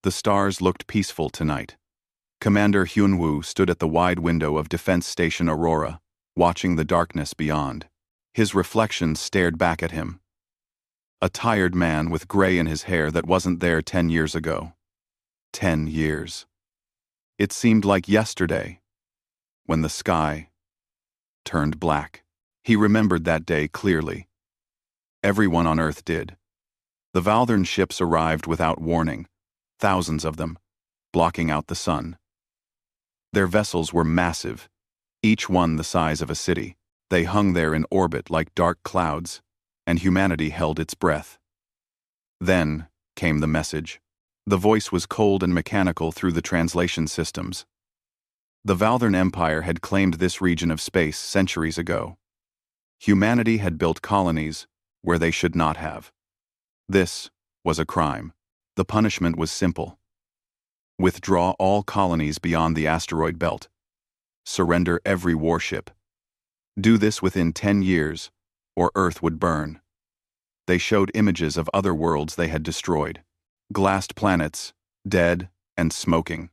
The stars looked peaceful tonight. Commander Hyunwoo stood at the wide window of Defense Station Aurora, watching the darkness beyond. His reflection stared back at him. A tired man with gray in his hair that wasn't there 10 years ago. 10 years. It seemed like yesterday, when the sky turned black. He remembered that day clearly. Everyone on Earth did. The Valthern ships arrived without warning, thousands of them, blocking out the sun. Their vessels were massive, each one the size of a city. They hung there in orbit like dark clouds, and humanity held its breath. Then came the message. The voice was cold and mechanical through the translation systems. The Valthern Empire had claimed this region of space centuries ago. Humanity had built colonies where they should not have. This was a crime. The punishment was simple. Withdraw all colonies beyond the asteroid belt. Surrender every warship. Do this within 10 years, or Earth would burn. They showed images of other worlds they had destroyed. Glassed planets, dead and smoking.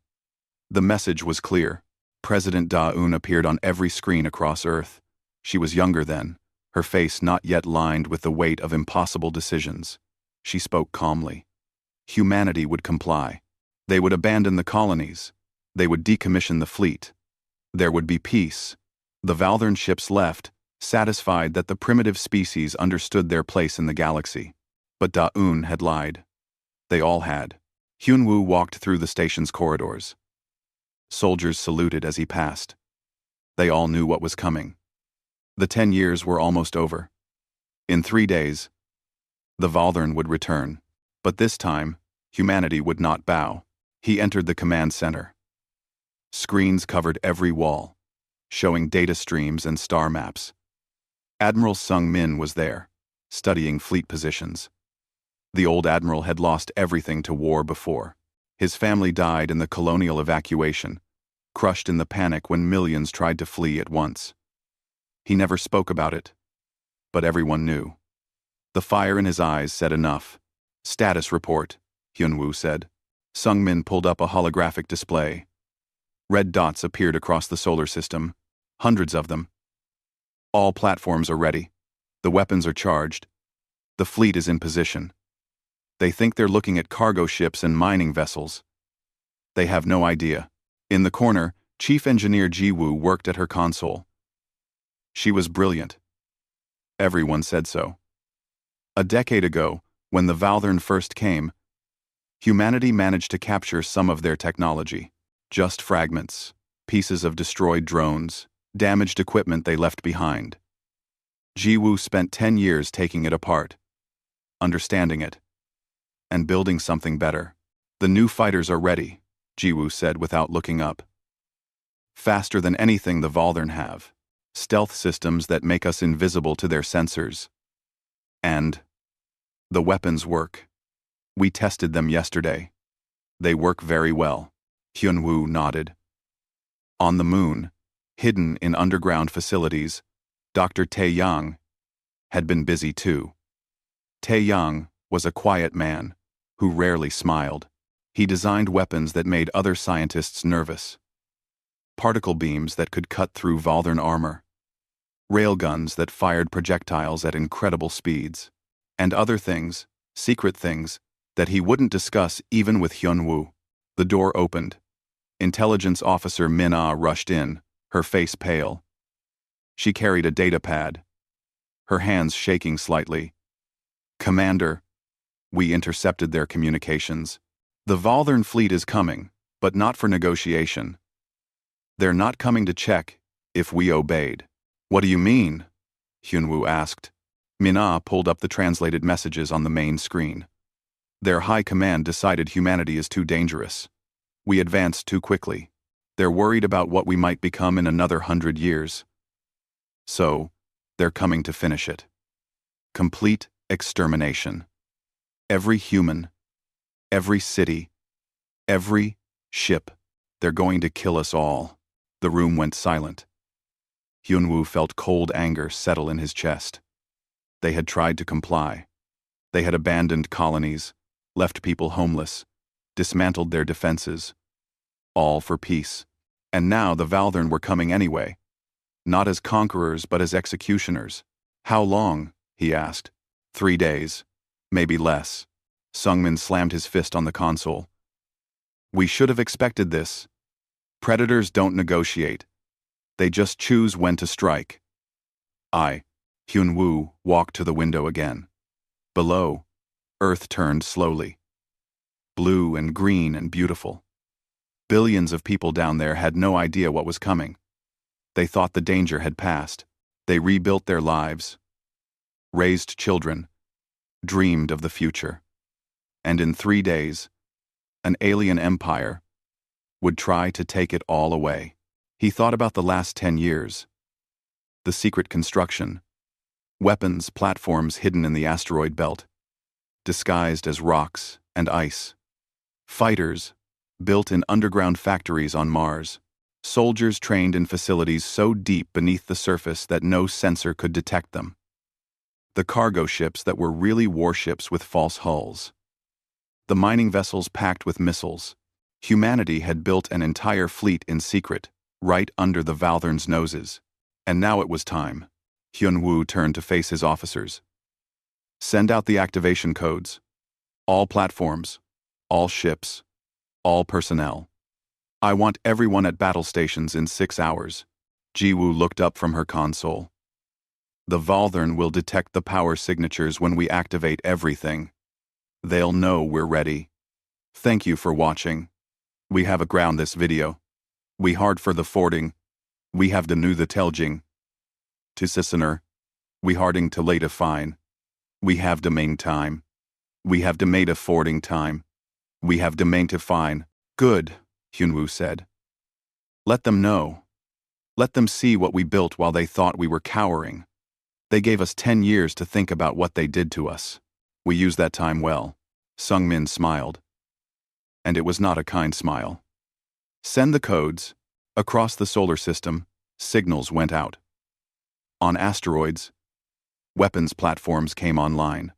The message was clear. President Da-un appeared on every screen across Earth. She was younger then, her face not yet lined with the weight of impossible decisions. She spoke calmly. Humanity would comply. They would abandon the colonies. They would decommission the fleet. There would be peace. The Valthern ships left, satisfied that the primitive species understood their place in the galaxy. But Da-un had lied. They all had. Hyunwoo walked through the station's corridors. Soldiers saluted as he passed. They all knew what was coming. The 10 years were almost over. In 3 days, the Valthern would return. But this time, humanity would not bow. He entered the command center. Screens covered every wall, showing data streams and star maps. Admiral Sung Min was there, studying fleet positions. The old admiral had lost everything to war before. His family died in the colonial evacuation, crushed in the panic when millions tried to flee at once. He never spoke about it, but everyone knew. The fire in his eyes said enough. Status report, Hyunwoo said. Sung Min pulled up a holographic display. Red dots appeared across the solar system, hundreds of them. All platforms are ready. The weapons are charged. The fleet is in position. They think they're looking at cargo ships and mining vessels. They have no idea. In the corner, Chief Engineer Ji-woo worked at her console. She was brilliant. Everyone said so. A decade ago, when the Valthern first came, humanity managed to capture some of their technology. Just fragments, pieces of destroyed drones, damaged equipment they left behind. Ji-woo spent 10 years taking it apart, understanding it, and building something better. The new fighters are ready, Ji-woo said without looking up. Faster than anything the Valthern have. Stealth systems that make us invisible to their sensors. And the weapons work. We tested them yesterday. They work very well. Hyunwoo nodded. On the moon, hidden in underground facilities, Dr. Tae-yang had been busy too. Tae-yang was a quiet man who rarely smiled. He designed weapons that made other scientists nervous. Particle beams that could cut through Valthern armor. Railguns that fired projectiles at incredible speeds. And other things, secret things, that he wouldn't discuss even with Hyunwoo. The door opened. Intelligence Officer Min-ah rushed in, her face pale. She carried a data pad, her hands shaking slightly. Commander, we intercepted their communications. The Valthern fleet is coming, but not for negotiation. They're not coming to check if we obeyed. What do you mean? Hyunwoo asked. Min-ah pulled up the translated messages on the main screen. Their high command decided humanity is too dangerous. We advanced too quickly. They're worried about what we might become in another 100 years. So, they're coming to finish it. Complete extermination. Every human, every city, every ship. They're going to kill us all. The room went silent. Hyunwoo felt cold anger settle in his chest. They had tried to comply. They had abandoned colonies, left people homeless, dismantled their defenses. All for peace. And now the Valthern were coming anyway. Not as conquerors, but as executioners. How long? He asked. 3 days. Maybe less. Sungmin slammed his fist on the console. We should have expected this. Predators don't negotiate. They just choose when to strike. Hyun-woo walked to the window again. Below, Earth turned slowly. Blue and green and beautiful. Billions of people down there had no idea what was coming. They thought the danger had passed. They rebuilt their lives, raised children, dreamed of the future. And in 3 days, an alien empire would try to take it all away. He thought about the last 10 years. The secret construction. Weapons, platforms hidden in the asteroid belt, disguised as rocks and ice. Fighters, built in underground factories on Mars. Soldiers trained in facilities so deep beneath the surface that no sensor could detect them. The cargo ships that were really warships with false hulls. The mining vessels packed with missiles. Humanity had built an entire fleet in secret, right under the Valthern's noses. And now it was time. Hyun-woo turned to face his officers. Send out the activation codes. All platforms, all ships, all personnel. I want everyone at battle stations in 6 hours. Ji-woo looked up from her console. The Valthern will detect the power signatures when we activate everything. They'll know we're ready. Thank you for watching. We have a ground this video. We hard for the fording. We have the new the telging. To Sissener. We harding to late a fine. We have domain time. We have domain of fording time. We have domain to fine. Good, Hyun-woo said. Let them know. Let them see what we built while they thought we were cowering. They gave us 10 years to think about what they did to us. We used that time well. Sungmin smiled. And it was not a kind smile. Send the codes. Across the solar system, signals went out. On asteroids, weapons platforms came online.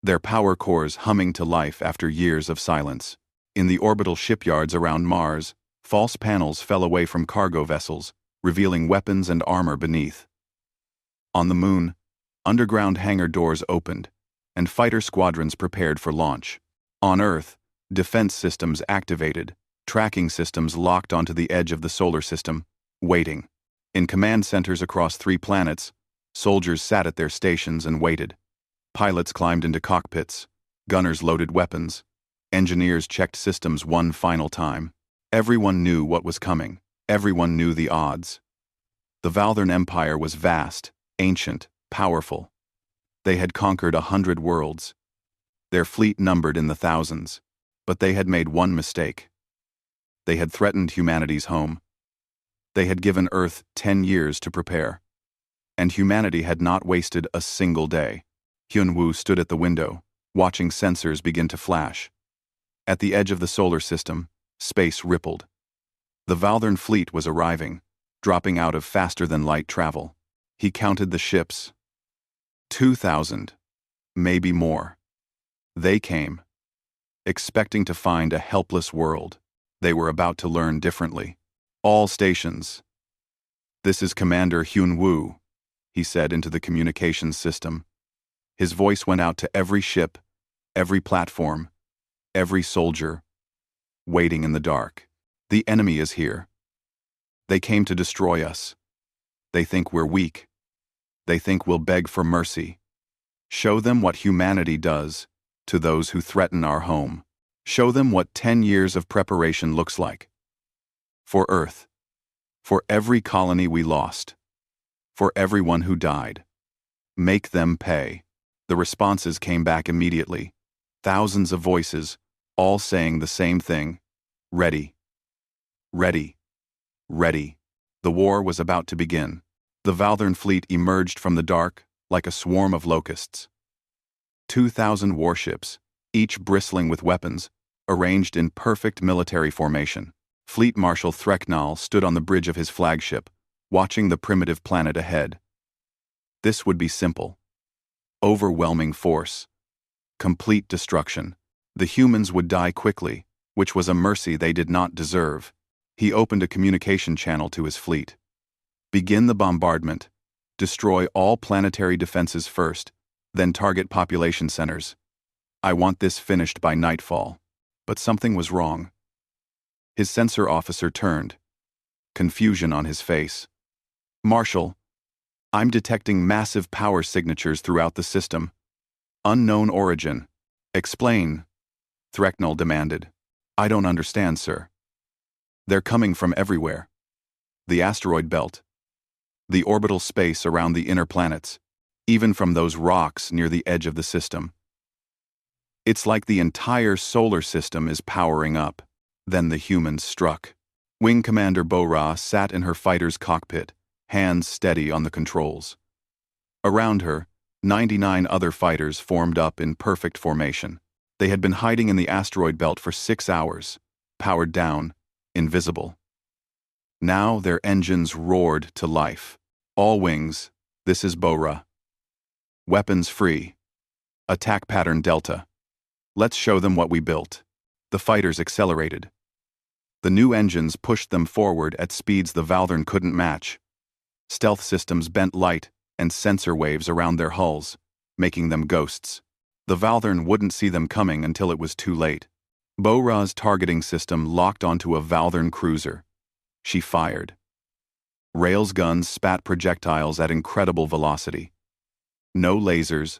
Their power cores humming to life after years of silence. In the orbital shipyards around Mars, false panels fell away from cargo vessels, revealing weapons and armor beneath. On the moon, underground hangar doors opened, and fighter squadrons prepared for launch. On Earth, defense systems activated, tracking systems locked onto the edge of the solar system, waiting. In command centers across 3 planets, soldiers sat at their stations and waited. Pilots climbed into cockpits, gunners loaded weapons, engineers checked systems one final time. Everyone knew what was coming. Everyone knew the odds. The Valthern Empire was vast, ancient, powerful. They had conquered 100 worlds. Their fleet numbered in the thousands, but they had made one mistake. They had threatened humanity's home. They had given Earth 10 years to prepare. And humanity had not wasted a single day. Hyun-woo stood at the window, watching sensors begin to flash. At the edge of the solar system, space rippled. The Valthern fleet was arriving, dropping out of faster-than-light travel. He counted the ships. 2,000, maybe more. They came, expecting to find a helpless world. They were about to learn differently. All stations. This is Commander Hyun-woo, he said into the communications system. His voice went out to every ship, every platform, every soldier, waiting in the dark. The enemy is here. They came to destroy us. They think we're weak. They think we'll beg for mercy. Show them what humanity does to those who threaten our home. Show them what 10 years of preparation looks like. For Earth. For every colony we lost. For everyone who died. Make them pay. The responses came back immediately. Thousands of voices, all saying the same thing. Ready. Ready. Ready. The war was about to begin. The Valthern fleet emerged from the dark like a swarm of locusts. 2,000 warships, each bristling with weapons, arranged in perfect military formation. Fleet Marshal Threknall stood on the bridge of his flagship, watching the primitive planet ahead. This would be simple. Overwhelming force. Complete destruction. The humans would die quickly, which was a mercy they did not deserve. He opened a communication channel to his fleet. Begin the bombardment. Destroy all planetary defenses first, then target population centers. I want this finished by nightfall. But something was wrong. His sensor officer turned, confusion on his face. Marshal, I'm detecting massive power signatures throughout the system. Unknown origin. Explain, Threcknell demanded. I don't understand, sir. They're coming from everywhere. The asteroid belt. The orbital space around the inner planets. Even from those rocks near the edge of the system. It's like the entire solar system is powering up. Then the humans struck. Wing Commander Bo-Ra sat in her fighter's cockpit, hands steady on the controls. Around her, 99 other fighters formed up in perfect formation. They had been hiding in the asteroid belt for 6 hours, powered down, invisible. Now their engines roared to life. All wings, this is Bo-Ra. Weapons free. Attack pattern Delta. Let's show them what we built. The fighters accelerated. The new engines pushed them forward at speeds the Valthern couldn't match. Stealth systems bent light and sensor waves around their hulls, making them ghosts. The Valthern wouldn't see them coming until it was too late. Bo-Ra's targeting system locked onto a Valthern cruiser. She fired. Rail's guns spat projectiles at incredible velocity. No lasers,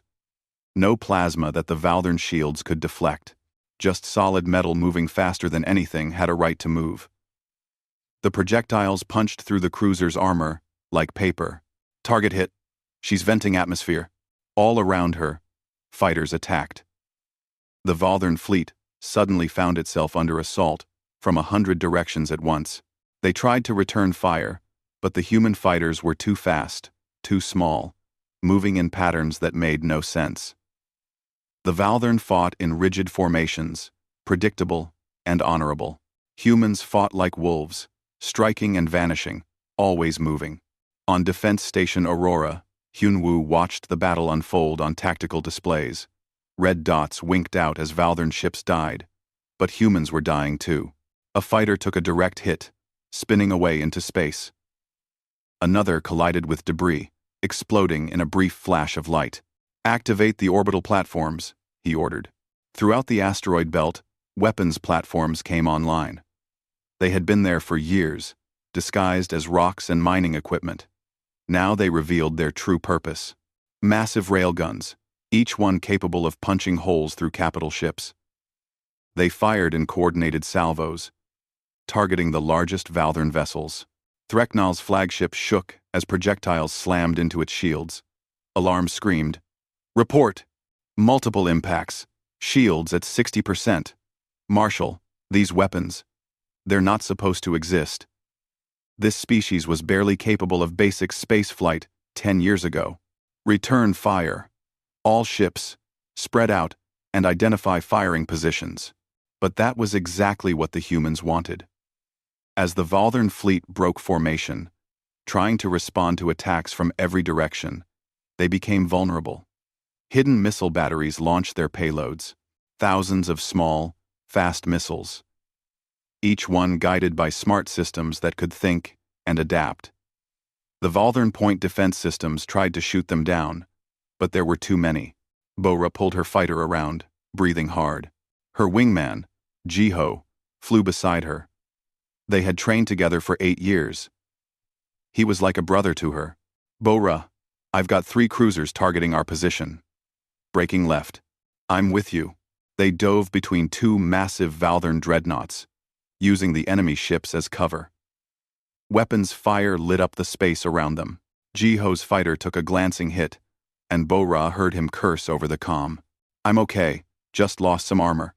no plasma that the Valthern shields could deflect. Just solid metal moving faster than anything had a right to move. The projectiles punched through the cruiser's armor like paper. Target hit. She's venting atmosphere. All around her, fighters attacked. The Valthern fleet suddenly found itself under assault from 100 directions at once. They tried to return fire, but the human fighters were too fast, too small, moving in patterns that made no sense. The Valthern fought in rigid formations, predictable and honorable. Humans fought like wolves, striking and vanishing, always moving. On Defense Station Aurora, Hyun-woo watched the battle unfold on tactical displays. Red dots winked out as Valthern ships died, but humans were dying too. A fighter took a direct hit, spinning away into space. Another collided with debris, exploding in a brief flash of light. Activate the orbital platforms, he ordered. Throughout the asteroid belt, weapons platforms came online. They had been there for years, disguised as rocks and mining equipment. Now they revealed their true purpose. Massive railguns, each one capable of punching holes through capital ships. They fired in coordinated salvos, targeting the largest Valthern vessels. Threcknell's flagship shook as projectiles slammed into its shields. Alarm screamed. Report! Multiple impacts. Shields at 60%. Marshal, these weapons. They're not supposed to exist. This species was barely capable of basic space flight 10 years ago. Return fire. All ships, spread out, and identify firing positions. But that was exactly what the humans wanted. As the Valthern fleet broke formation, trying to respond to attacks from every direction, they became vulnerable. Hidden missile batteries launched their payloads, thousands of small, fast missiles, each one guided by smart systems that could think and adapt. The Valthern point defense systems tried to shoot them down, but there were too many. Bo-Ra pulled her fighter around, breathing hard. Her wingman, Ji-ho, flew beside her. They had trained together for 8 years. He was like a brother to her. Bo-Ra, I've got 3 cruisers targeting our position. Breaking left. I'm with you. They dove between 2 massive Valthern dreadnoughts, using the enemy ships as cover. Weapons fire lit up the space around them. Ji-ho's fighter took a glancing hit, and Bo-Ra heard him curse over the comm. I'm okay, just lost some armor.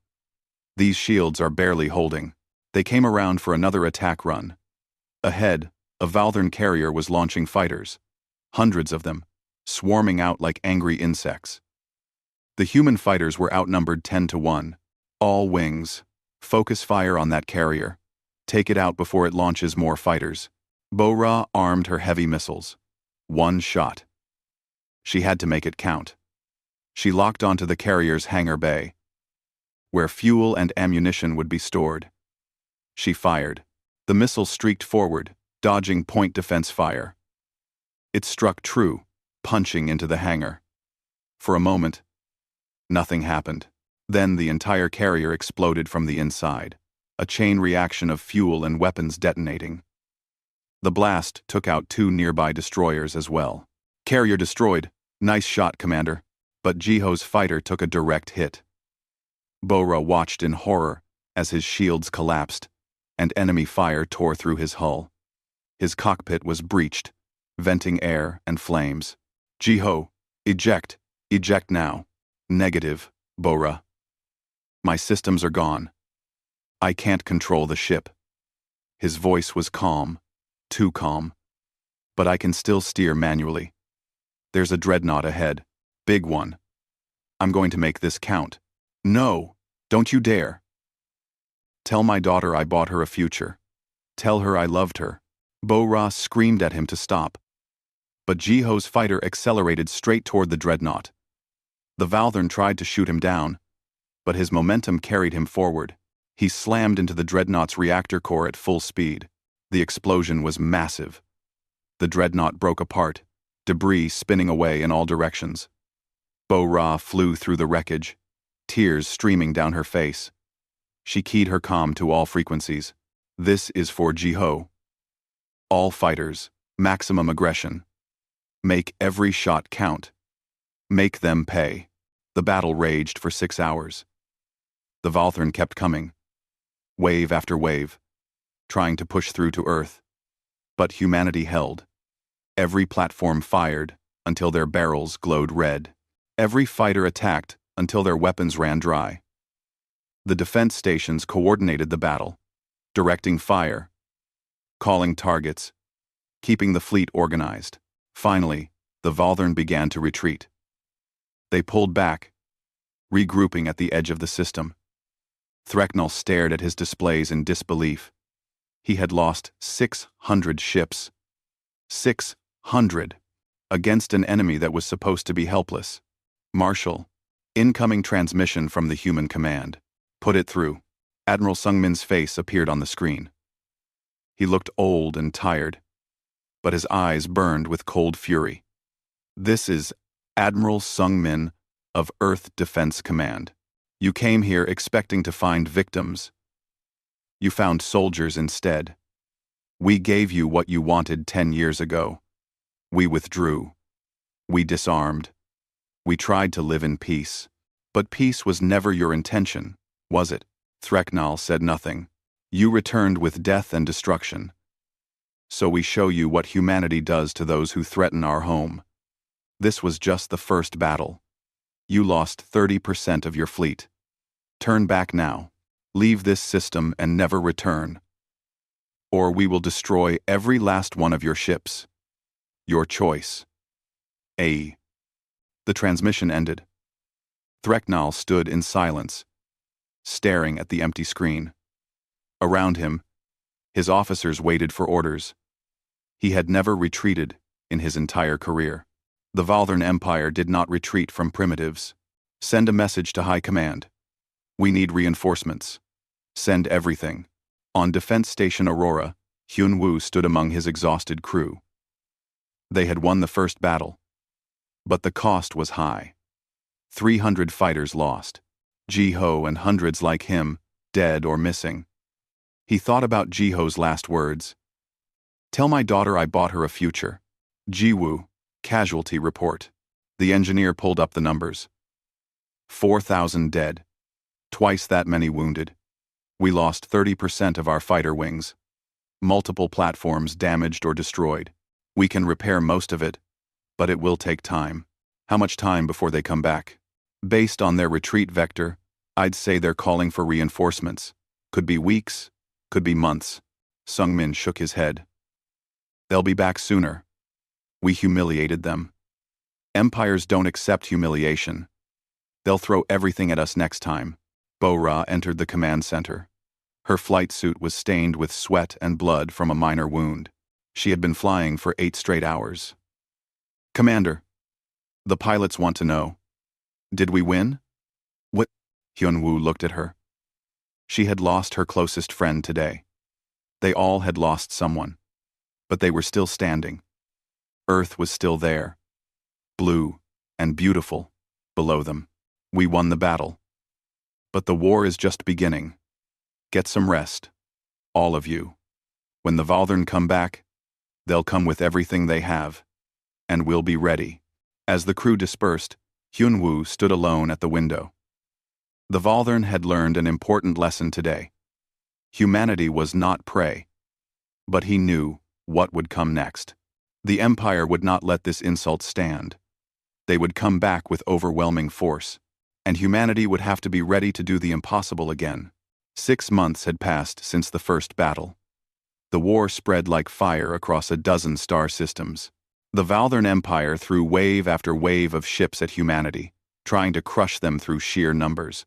These shields are barely holding. They came around for another attack run. Ahead, a Valthern carrier was launching fighters. Hundreds of them, swarming out like angry insects. The human fighters were outnumbered 10-1. All wings. Focus fire on that carrier. Take it out before it launches more fighters. Bo-Ra armed her heavy missiles. 1 shot. She had to make it count. She locked onto the carrier's hangar bay. where fuel and ammunition would be stored. She fired. The missile streaked forward, dodging point defense fire. It struck true, punching into the hangar. For a moment, nothing happened. Then the entire carrier exploded from the inside, a chain reaction of fuel and weapons detonating. The blast took out 2 nearby destroyers as well. Carrier destroyed. Nice shot, Commander. But Jiho's fighter took a direct hit. Bora watched in horror as his shields collapsed, and enemy fire tore through his hull. His cockpit was breached, venting air and flames. Jiho, eject. Eject now. Negative, Bora. My systems are gone. I can't control the ship. His voice was calm, too calm. But I can still steer manually. There's a dreadnought ahead. Big one. I'm going to make this count. No, don't you dare. Tell my daughter I bought her a future. Tell her I loved her. Bora screamed at him to stop. But Jiho's fighter accelerated straight toward the dreadnought. The Valthern tried to shoot him down, but his momentum carried him forward. He slammed into the dreadnought's reactor core at full speed. The explosion was massive. The dreadnought broke apart, debris spinning away in all directions. Bora flew through the wreckage, tears streaming down her face. She keyed her comm to all frequencies. This is for Jiho. All fighters, maximum aggression. Make every shot count. Make them pay. The battle raged for 6 hours. The Valthern kept coming, wave after wave, trying to push through to Earth. But humanity held. Every platform fired until their barrels glowed red. Every fighter attacked until their weapons ran dry. The defense stations coordinated the battle, directing fire, calling targets, keeping the fleet organized. Finally, the Valthern began to retreat. They pulled back, regrouping at the edge of the system. Threcknell stared at his displays in disbelief. He had lost 600 ships. 600! Against an enemy that was supposed to be helpless. Marshal, incoming transmission from the human command. Put it through. Admiral Sungmin's face appeared on the screen. He looked old and tired, but his eyes burned with cold fury. This is Admiral Sungmin of Earth Defense Command. You came here expecting to find victims. You found soldiers instead. We gave you what you wanted 10 years ago. We withdrew. We disarmed. We tried to live in peace. But peace was never your intention, was it? Threcknell said nothing. You returned with death and destruction. So we show you what humanity does to those who threaten our home. This was just the first battle. You lost 30% of your fleet. Turn back now. Leave this system and never return. Or we will destroy every last one of your ships. Your choice. A. The transmission ended. Threcknell stood in silence, staring at the empty screen. Around him, his officers waited for orders. He had never retreated in his entire career. The Valthern Empire did not retreat from primitives. Send a message to High Command. We need reinforcements. Send everything. On Defense Station Aurora, Hyun-woo stood among his exhausted crew. They had won the first battle, but the cost was high. 300 fighters lost. Jiho and hundreds like him, dead or missing. He thought about Jiho's last words. Tell my daughter I bought her a future. Jiwoo, casualty report. The engineer pulled up the numbers. 4,000 dead. Twice that many wounded. We lost 30% of our fighter wings. Multiple platforms damaged or destroyed. We can repair most of it, but it will take time. How much time before they come back? Based on their retreat vector, I'd say they're calling for reinforcements. Could be weeks, could be months. Sungmin shook his head. They'll be back sooner. We humiliated them. Empires don't accept humiliation. They'll throw everything at us next time. Bora entered the command center. Her flight suit was stained with sweat and blood from a minor wound. She had been flying for 8 straight hours. Commander, the pilots want to know. Did we win? What? Hyunwoo looked at her. She had lost her closest friend today. They all had lost someone. But they were still standing. Earth was still there. Blue and beautiful below them. We won the battle. But the war is just beginning. Get some rest. All of you. When the Valdern come back, they'll come with everything they have. And we'll be ready. As the crew dispersed, Hyunwoo stood alone at the window. The Valdern had learned an important lesson today. Humanity was not prey. But he knew what would come next. The Empire would not let this insult stand. They would come back with overwhelming force, and humanity would have to be ready to do the impossible again. 6 months had passed since the first battle. The war spread like fire across a dozen star systems. The Valdern Empire threw wave after wave of ships at humanity, trying to crush them through sheer numbers.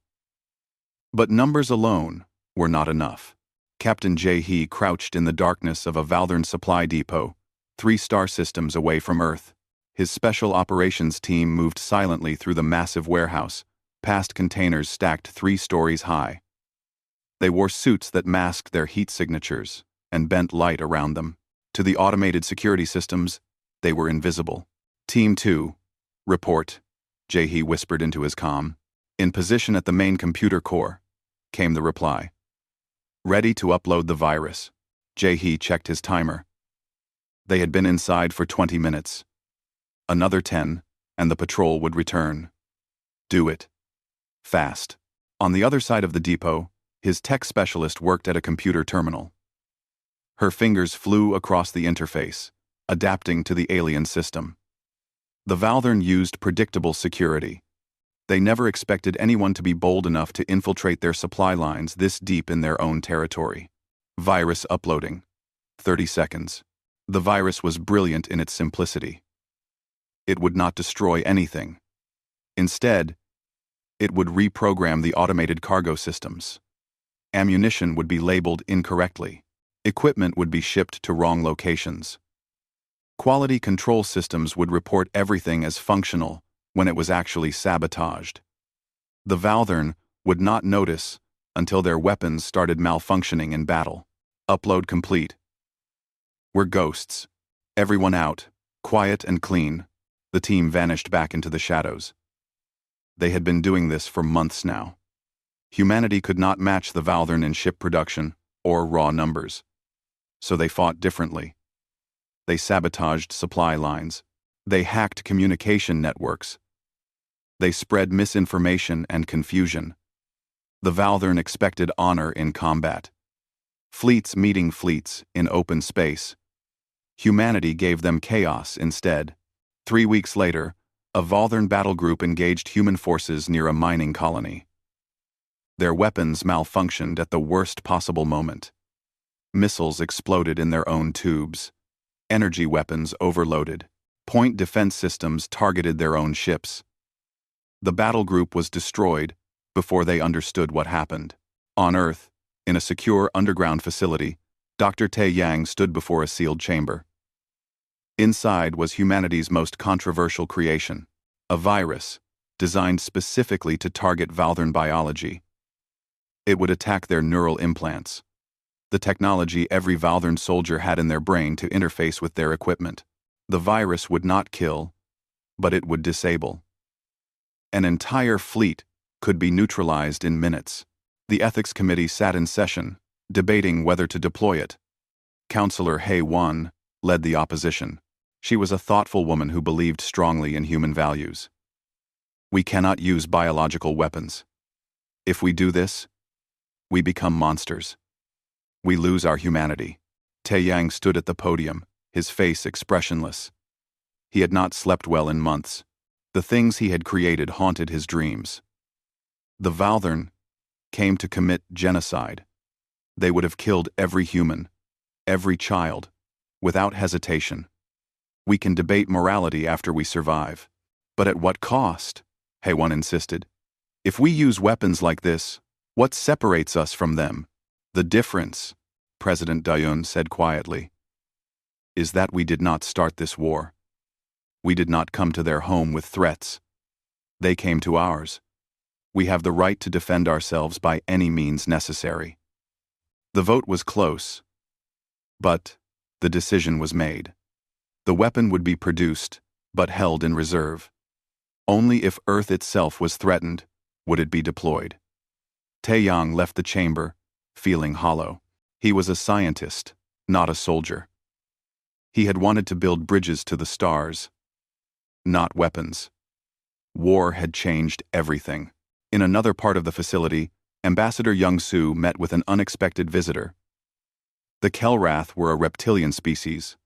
But numbers alone were not enough. Captain Jae-hee crouched in the darkness of a Valdern supply depot, 3 star systems away from Earth. His special operations team moved silently through the massive warehouse, past containers stacked 3 stories high. They wore suits that masked their heat signatures and bent light around them. To the automated security systems, they were invisible. Team 2, report, Jae-hee whispered into his comm. In position at the main computer core, came the reply. Ready to upload the virus. Jae-hee checked his timer. They had been inside for 20 minutes. Another 10, and the patrol would return. Do it. Fast. On the other side of the depot, his tech specialist worked at a computer terminal. Her fingers flew across the interface, adapting to the alien system. The Valdern used predictable security. They never expected anyone to be bold enough to infiltrate their supply lines this deep in their own territory. Virus uploading. 30 seconds. The virus was brilliant in its simplicity. It would not destroy anything. Instead, it would reprogram the automated cargo systems. Ammunition would be labeled incorrectly. Equipment would be shipped to wrong locations. Quality control systems would report everything as functional when it was actually sabotaged. The Valdern would not notice until their weapons started malfunctioning in battle. Upload complete. We're ghosts. Everyone out, quiet and clean. The team vanished back into the shadows. They had been doing this for months now. Humanity could not match the Valdern in ship production or raw numbers. So they fought differently. They sabotaged supply lines. They hacked communication networks. They spread misinformation and confusion. The Valdern expected honor in combat. Fleets meeting fleets in open space. Humanity gave them chaos instead. 3 weeks later, a Valdern battle group engaged human forces near a mining colony. Their weapons malfunctioned at the worst possible moment. Missiles exploded in their own tubes. Energy weapons overloaded. Point defense systems targeted their own ships. The battle group was destroyed before they understood what happened. On Earth, in a secure underground facility, Dr. Tae Yang stood before a sealed chamber. Inside was humanity's most controversial creation, a virus designed specifically to target Valdern biology. It would attack their neural implants, the technology every Valdern soldier had in their brain to interface with their equipment. The virus would not kill, but it would disable. An entire fleet could be neutralized in minutes. The ethics committee sat in session, debating whether to deploy it. Counselor Hae-won led the opposition. She was a thoughtful woman who believed strongly in human values. We cannot use biological weapons. If we do this, we become monsters. We lose our humanity. Tae Yang stood at the podium, his face expressionless. He had not slept well in months. The things he had created haunted his dreams. The Valdern came to commit genocide. They would have killed every human, every child, without hesitation. We can debate morality after we survive. But at what cost? Hae-won insisted. If we use weapons like this, what separates us from them? The difference, President Dayun said quietly, is that we did not start this war. We did not come to their home with threats. They came to ours. We have the right to defend ourselves by any means necessary. The vote was close, but the decision was made. The weapon would be produced, but held in reserve. Only if Earth itself was threatened would it be deployed. Taeyang left the chamber, feeling hollow. He was a scientist, not a soldier. He had wanted to build bridges to the stars, not weapons. War had changed everything. In another part of the facility, Ambassador Young-Soo met with an unexpected visitor. The Kelrath were a reptilian species,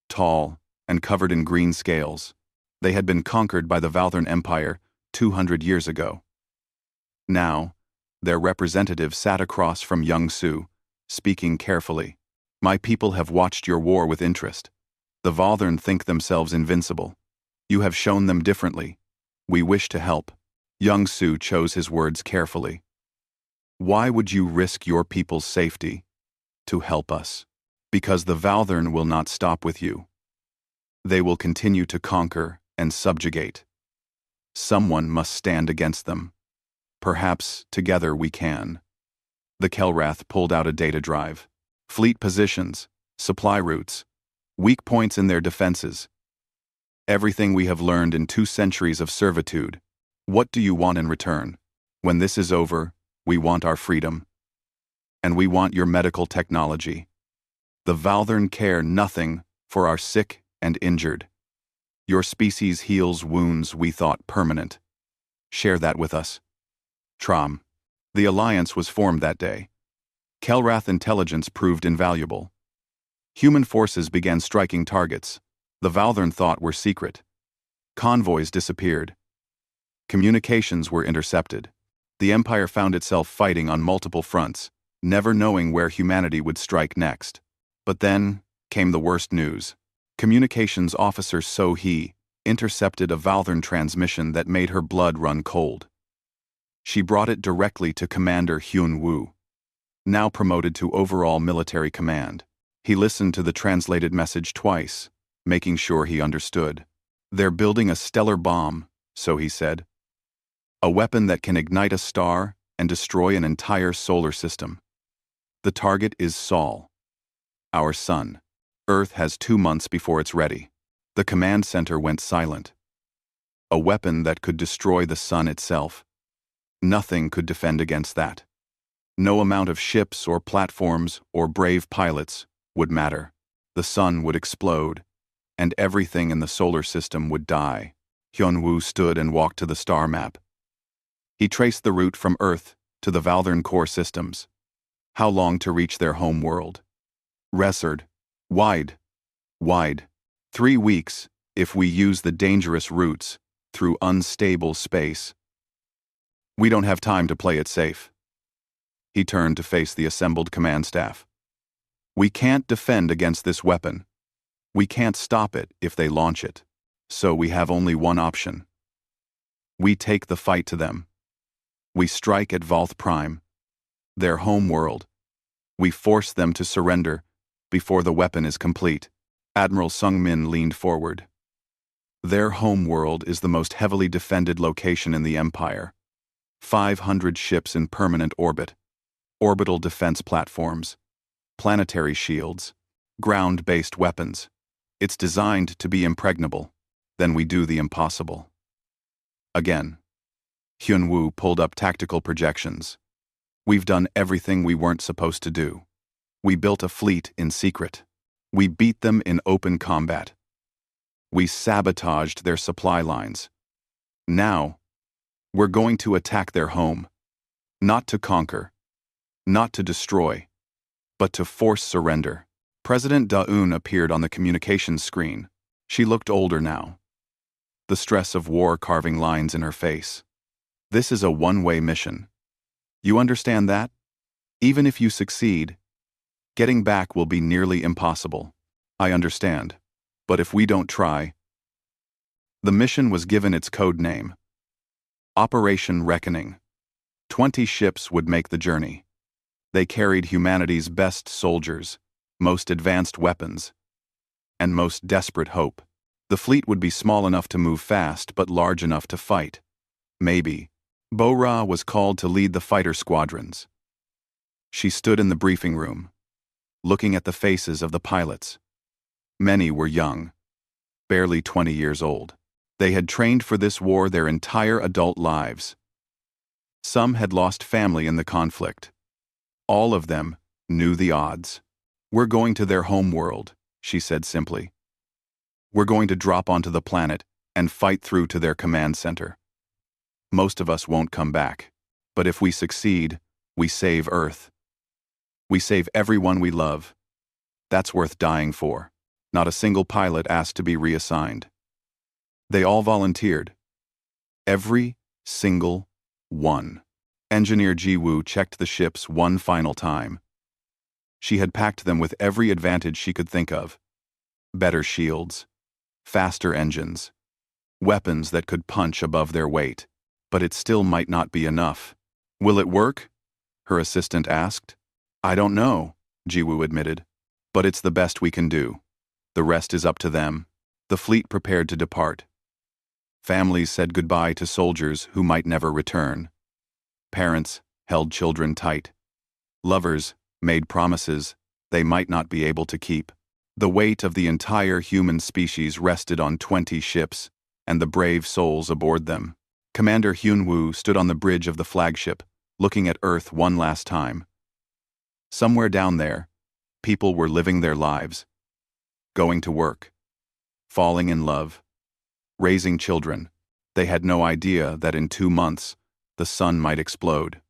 tall and covered in green scales. They had been conquered by the Valthern Empire 200 years ago. Now, their representative sat across from Young-Soo, speaking carefully. My people have watched your war with interest. The Valthern think themselves invincible. You have shown them differently. We wish to help. Young-Soo chose his words carefully. Why would you risk your people's safety to help us? Because the Valthern will not stop with you. They will continue to conquer and subjugate. Someone must stand against them. Perhaps together we can. The Kelrath pulled out a data drive. Fleet positions, supply routes, weak points in their defenses. Everything we have learned in 2 centuries of servitude. What do you want in return? When this is over, we want our freedom. And we want your medical technology. The Valthern care nothing for our sick and injured. Your species heals wounds we thought permanent. Share that with us. Trom. The alliance was formed that day. Kelrath intelligence proved invaluable. Human forces began striking targets the Valthern thought were secret. Convoys disappeared. Communications were intercepted. The Empire found itself fighting on multiple fronts, never knowing where humanity would strike next. But then came the worst news. Communications officer So-hee intercepted a Valthern transmission that made her blood run cold. She brought it directly to Commander Hyun-woo, now promoted to overall military command. He listened to the translated message twice, making sure he understood. They're building a stellar bomb, so he said. A weapon that can ignite a star and destroy an entire solar system. The target is Sol, our sun. Earth has 2 months before it's ready. The command center went silent. A weapon that could destroy the sun itself. Nothing could defend against that. No amount of ships or platforms or brave pilots would matter. The sun would explode, and everything in the solar system would die. Hyun-woo stood and walked to the star map. He traced the route from Earth to the Valthern core systems. How long to reach their home world? Resard. Wide. 3 weeks if we use the dangerous routes through unstable space. We don't have time to play it safe. He turned to face the assembled command staff. We can't defend against this weapon. We can't stop it if they launch it. So we have only one option. We take the fight to them. We strike at Valth Prime, their home world. We force them to surrender before the weapon is complete. Admiral Sung-min leaned forward. Their home world is the most heavily defended location in the Empire. 500 ships in permanent orbit, orbital defense platforms, planetary shields, ground-based weapons. It's designed to be impregnable. Then we do the impossible. Again. Hyun-woo pulled up tactical projections. We've done everything we weren't supposed to do. We built a fleet in secret. We beat them in open combat. We sabotaged their supply lines. Now, we're going to attack their home. Not to conquer. Not to destroy. But to force surrender. President Da-eun appeared on the communications screen. She looked older now. The stress of war carving lines in her face. This is a one-way mission. You understand that? Even if you succeed, getting back will be nearly impossible. I understand. But if we don't try... The mission was given its code name. Operation Reckoning. 20 ships would make the journey. They carried humanity's best soldiers, most advanced weapons, and most desperate hope. The fleet would be small enough to move fast but large enough to fight. Maybe Bo-Ra was called to lead the fighter squadrons. She stood in the briefing room, looking at the faces of the pilots. Many were young, barely 20 years old. They had trained for this war their entire adult lives. Some had lost family in the conflict. All of them knew the odds. "We're going to their home world," she said simply. "We're going to drop onto the planet and fight through to their command center. Most of us won't come back, but if we succeed, we save Earth. We save everyone we love. That's worth dying for." Not a single pilot asked to be reassigned. They all volunteered. Every single one. Engineer Ji-Woo checked the ships one final time. She had packed them with every advantage she could think of. Better shields, faster engines, weapons that could punch above their weight. But it still might not be enough. "Will it work?" her assistant asked. "I don't know," Ji-Woo admitted. "But it's the best we can do. The rest is up to them." The fleet prepared to depart. Families said goodbye to soldiers who might never return. Parents held children tight. Lovers made promises they might not be able to keep. The weight of the entire human species rested on 20 ships and the brave souls aboard them. Commander Hyun-woo stood on the bridge of the flagship, looking at Earth one last time. Somewhere down there, people were living their lives, going to work, falling in love, raising children. They had no idea that in 2 months, the sun might explode.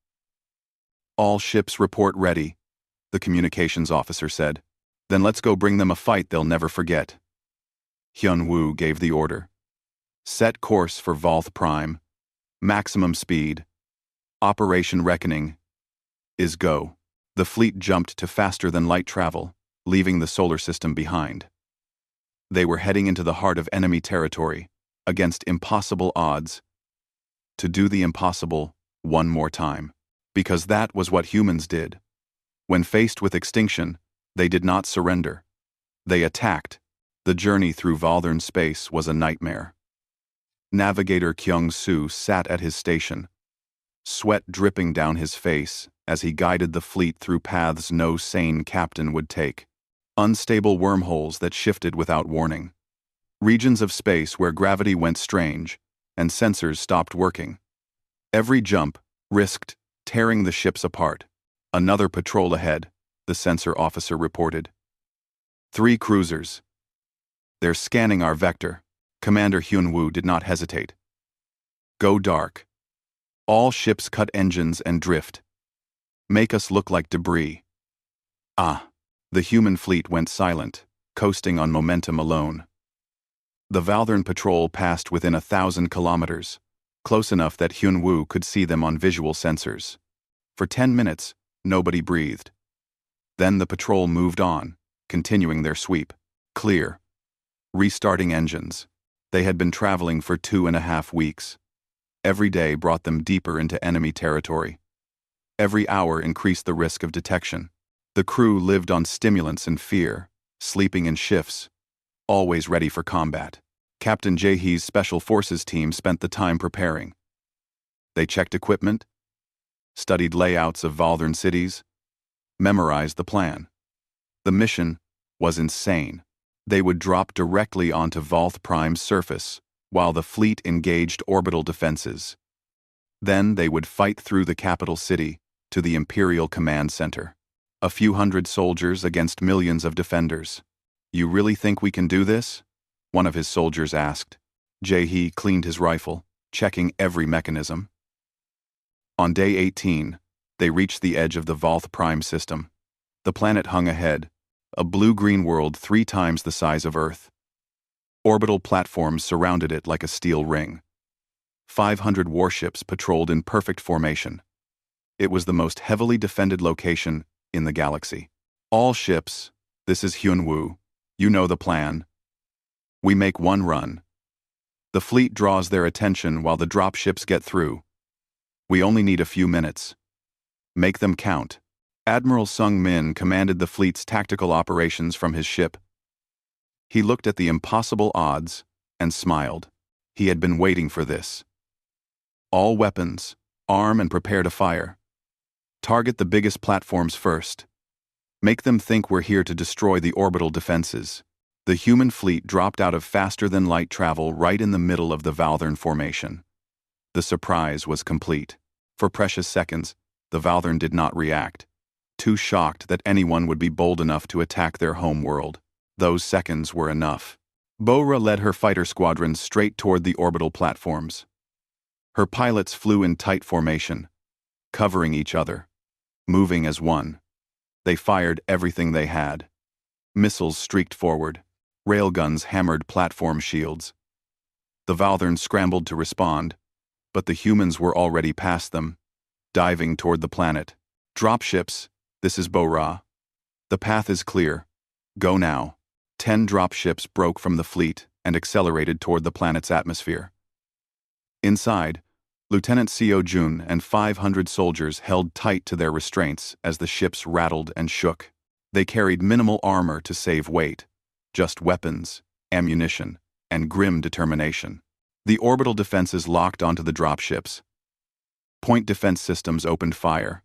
"All ships report ready," the communications officer said. "Then let's go bring them a fight they'll never forget." Hyun-woo gave the order. "Set course for Volth Prime. Maximum speed. Operation Reckoning is go." The fleet jumped to faster-than-light travel, leaving the solar system behind. They were heading into the heart of enemy territory, against impossible odds. To do the impossible one more time. Because that was what humans did. When faced with extinction, they did not surrender. They attacked. The journey through Volthern space was a nightmare. Navigator Kyung-soo sat at his station, sweat dripping down his face as he guided the fleet through paths no sane captain would take. Unstable wormholes that shifted without warning. Regions of space where gravity went strange and sensors stopped working. Every jump risked tearing the ships apart. "Another patrol ahead," the sensor officer reported. 3 cruisers. "They're scanning our vector." Commander Hyun-woo did not hesitate. "Go dark. All ships cut engines and drift. Make us look like debris." Ah. The human fleet went silent, coasting on momentum alone. The Volthern patrol passed within 1,000 kilometers, close enough that Hyun-woo could see them on visual sensors. For 10 minutes, nobody breathed. Then the patrol moved on, continuing their sweep. Clear. Restarting engines. They had been traveling for 2.5 weeks. Every day brought them deeper into enemy territory. Every hour increased the risk of detection. The crew lived on stimulants and fear, sleeping in shifts, always ready for combat. Captain Jae-hee's Special Forces team spent the time preparing. They checked equipment, studied layouts of Volthern cities, memorized the plan. The mission was insane. They would drop directly onto Volth Prime's surface, while the fleet engaged orbital defenses. Then they would fight through the capital city to the Imperial Command Center. A few hundred soldiers against millions of defenders. "You really think we can do this?" one of his soldiers asked. Jae-hee cleaned his rifle, checking every mechanism. On day 18, they reached the edge of the Volth Prime system. The planet hung ahead, a blue-green world 3 times the size of Earth. Orbital platforms surrounded it like a steel ring. 500 warships patrolled in perfect formation. It was the most heavily defended location in the galaxy. "All ships, this is Hyun-woo. You know the plan. We make one run. The fleet draws their attention while the dropships get through. We only need a few minutes. Make them count." Admiral Sung-min commanded the fleet's tactical operations from his ship. He looked at the impossible odds and smiled. He had been waiting for this. "All weapons, Arm and prepare to fire. Target the biggest platforms first. Make them think we're here to destroy the orbital defenses. The human fleet dropped out of faster-than-light travel right in the middle of the Valthern formation. The surprise was complete. For precious seconds, the Valthern did not react, too shocked that anyone would be bold enough to attack their home world. Those seconds were enough. Bora led her fighter squadron straight toward the orbital platforms. Her pilots flew in tight formation, covering each other, moving as one. They fired everything they had. Missiles streaked forward. Railguns hammered platform shields. The Valthern scrambled to respond, but the humans were already past them, diving toward the planet. Dropships, this is Bora. The path is clear. Go now. 10 dropships broke from the fleet and accelerated toward the planet's atmosphere. Inside, Lieutenant Seo Jun and 500 soldiers held tight to their restraints as the ships rattled and shook. They carried minimal armor to save weight, just weapons, ammunition, and grim determination. The orbital defenses locked onto the dropships. Point defense systems opened fire.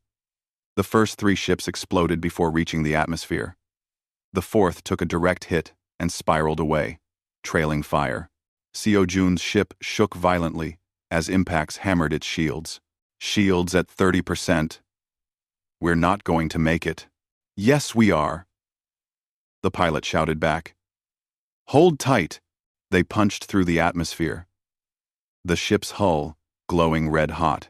The first 3 ships exploded before reaching the atmosphere. The fourth took a direct hit and spiraled away, trailing fire. Seo Jun's ship shook violently as impacts hammered its shields. Shields at 30%. We're not going to make it. Yes, we are. The pilot shouted back. Hold tight. They punched through the atmosphere. The ship's hull, glowing red-hot.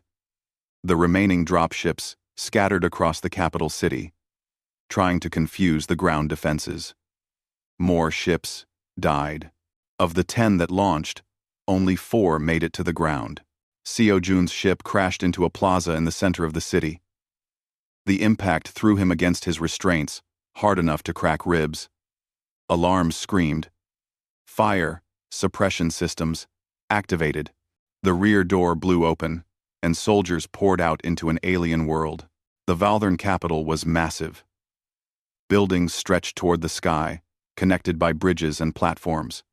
The remaining dropships scattered across the capital city, trying to confuse the ground defenses. More ships died. Of the 10 that launched, only 4 made it to the ground. Seo Jun's ship crashed into a plaza in the center of the city. The impact threw him against his restraints, hard enough to crack ribs. Alarms screamed. Fire, suppression systems, activated. The rear door blew open, and soldiers poured out into an alien world. The Valthern capital was massive. Buildings stretched toward the sky, connected by bridges and platforms.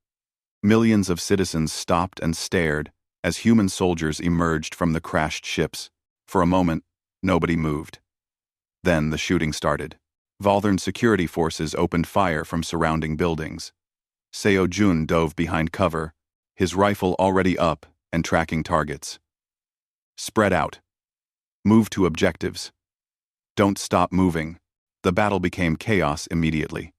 Millions of citizens stopped and stared as human soldiers emerged from the crashed ships. For a moment, nobody moved. Then the shooting started. Valthern security forces opened fire from surrounding buildings. Seo Jun dove behind cover, his rifle already up and tracking targets. Spread out. Move to objectives. Don't stop moving. The battle became chaos immediately.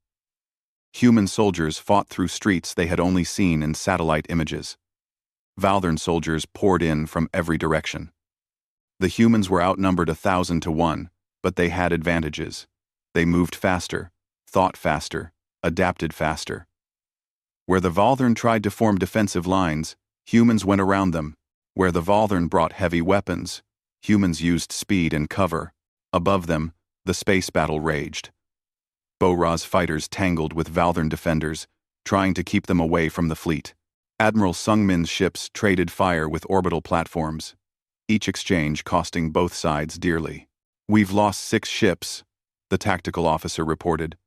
Human soldiers fought through streets they had only seen in satellite images. Valthern soldiers poured in from every direction. The humans were outnumbered 1,000 to 1, but they had advantages. They moved faster, thought faster, adapted faster. Where the Valthern tried to form defensive lines, humans went around them. Where the Valthern brought heavy weapons, humans used speed and cover. Above them, the space battle raged. Bora's fighters tangled with Valthern defenders, trying to keep them away from the fleet. Admiral Sungmin's ships traded fire with orbital platforms, each exchange costing both sides dearly. We've lost 6 ships, the tactical officer reported.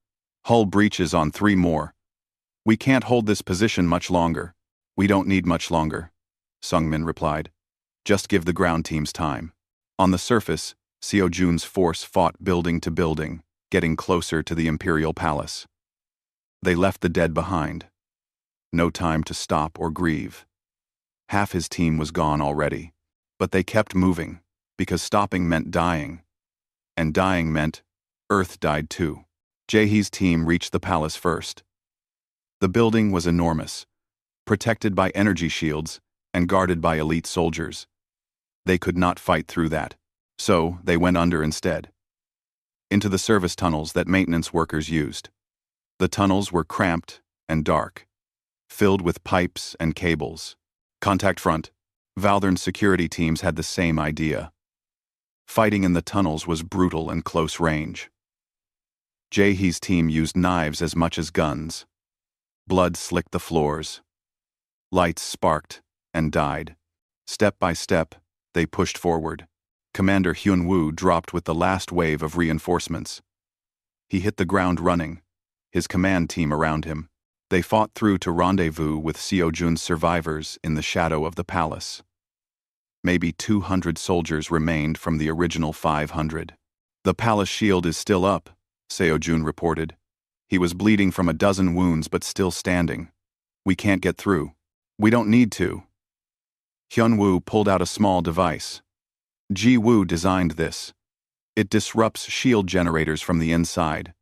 Hull breaches on 3 more. We can't hold this position much longer. We don't need much longer, Sungmin replied. Just give the ground teams time. On the surface, Seo Jun's force fought building to building, getting closer to the Imperial Palace. They left the dead behind. No time to stop or grieve. Half his team was gone already. But they kept moving, because stopping meant dying. And dying meant Earth died too. Jaehee's team reached the palace first. The building was enormous, protected by energy shields and guarded by elite soldiers. They could not fight through that, so they went under instead. Into the service tunnels that maintenance workers used. The tunnels were cramped and dark, filled with pipes and cables. Contact front. Valthern security teams had the same idea. Fighting in the tunnels was brutal and close range. Jaehee's team used knives as much as guns. Blood slicked the floors. Lights sparked and died. Step by step, they pushed forward. Commander Hyun-woo dropped with the last wave of reinforcements. He hit the ground running, his command team around him. They fought through to rendezvous with Seo Jun's survivors in the shadow of the palace. Maybe 200 soldiers remained from the original 500. The palace shield is still up, Seojun reported. He was bleeding from a dozen wounds but still standing. We can't get through. We don't need to. Hyun-woo pulled out a small device. Ji-woo designed this. It disrupts shield generators from the inside.